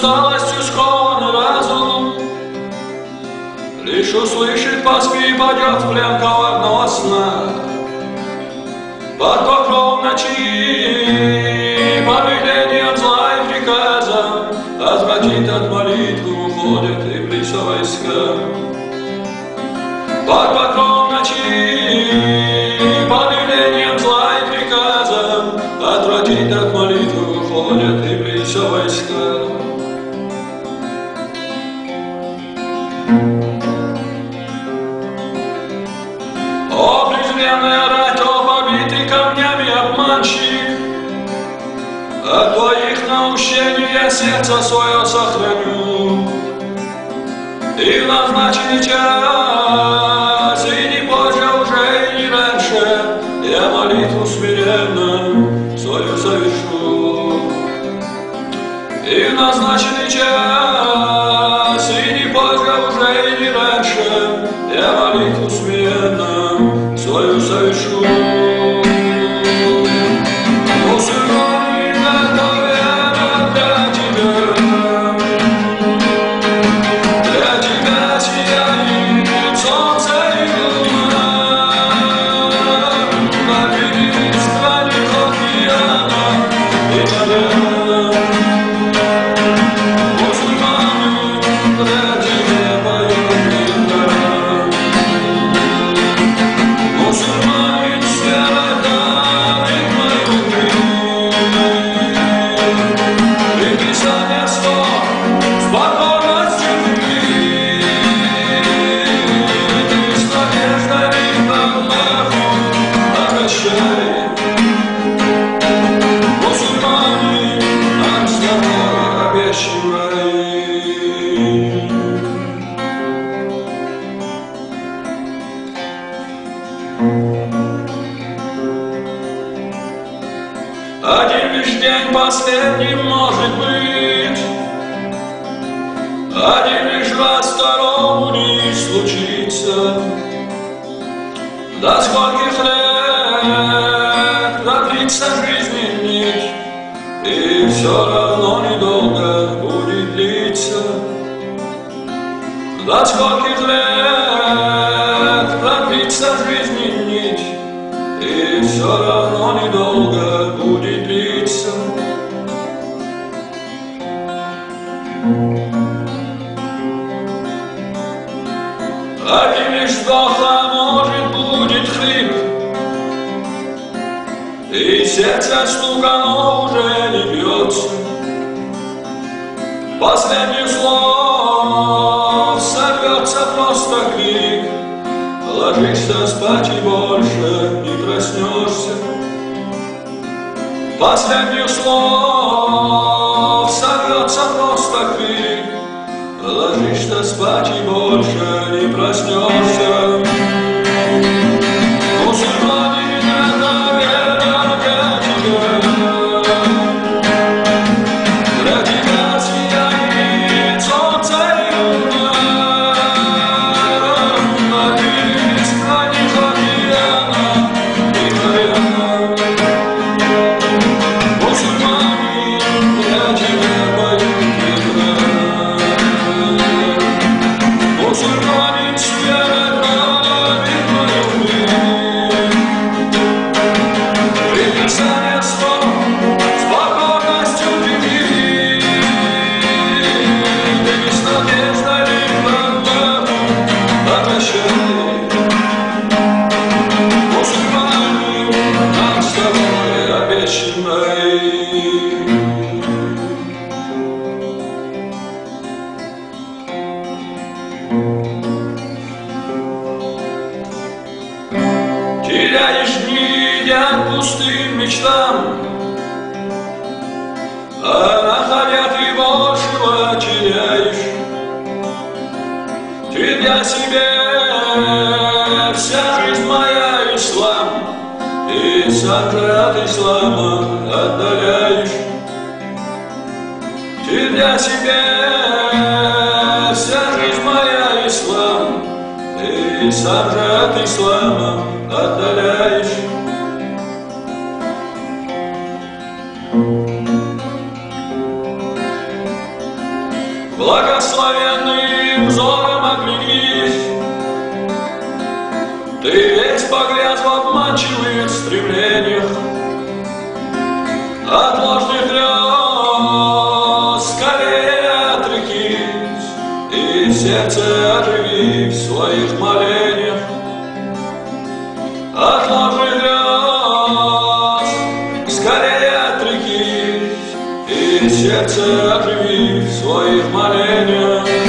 усталостью скован разум, лишь услышит поспи, падет в плен коварного сна. Под покровом ночи, под велением зла и приказа, отвратит от молитвы, уходят иблиса войска. Под покровом ночи, под велением зла и приказа, отвратит от молитвы, уходят иблиса войска. О, презренная рать, о, побитый камнями обманщик, от твоих наущений я сердце свое сохраню. И в назначенный час, и не позже уже, и не раньше, я молитву смиренно свою совершу. И в назначенный час, и не позже уже, и не раньше, я молитву смиренно свою совершу. Один лишь день последним может быть, один лишь раз второму не случится. До скольких лет продлится жизни нить, и все равно недолго будет длиться. До скольких лет продлится жизни нить, и все равно недолго будет длиться. Один лишь вдох, а может будет хрип, и сердце стукано уже не бьется. Последних слов сорвется просто крик, ложишься спать и больше не проснешься. Последних слов сорвется просто крик, ложишься спать и больше не проснешься. Мусульмане, наверное, для тебя сияет солнце и луна, на бескрайних океанах и морях. Мусульмане, для тебя поют ветра, мусульмане свет правит мою жизнь. Приписание слов спокойностью любви, ты не с надеждой обращай. Мусульмане, нам с тобой обещанной. Теряешь дни, идя к пустым мечтам, а находя ты большего теряешь. Ты для себя вся жизнь моя ислам, и сам же от ислама отдаляешь. Ты для себя вся жизнь моя ислам, и сам же от ислама отдаляешь. Благословенным взором оглянись, ты весь погряз в обманчивых стремлениях, от ложных грез скорее отрекись, и сердце оживи в своих молениях. От ложных грез скорее отрекись, и сердце оживи в своих молениях.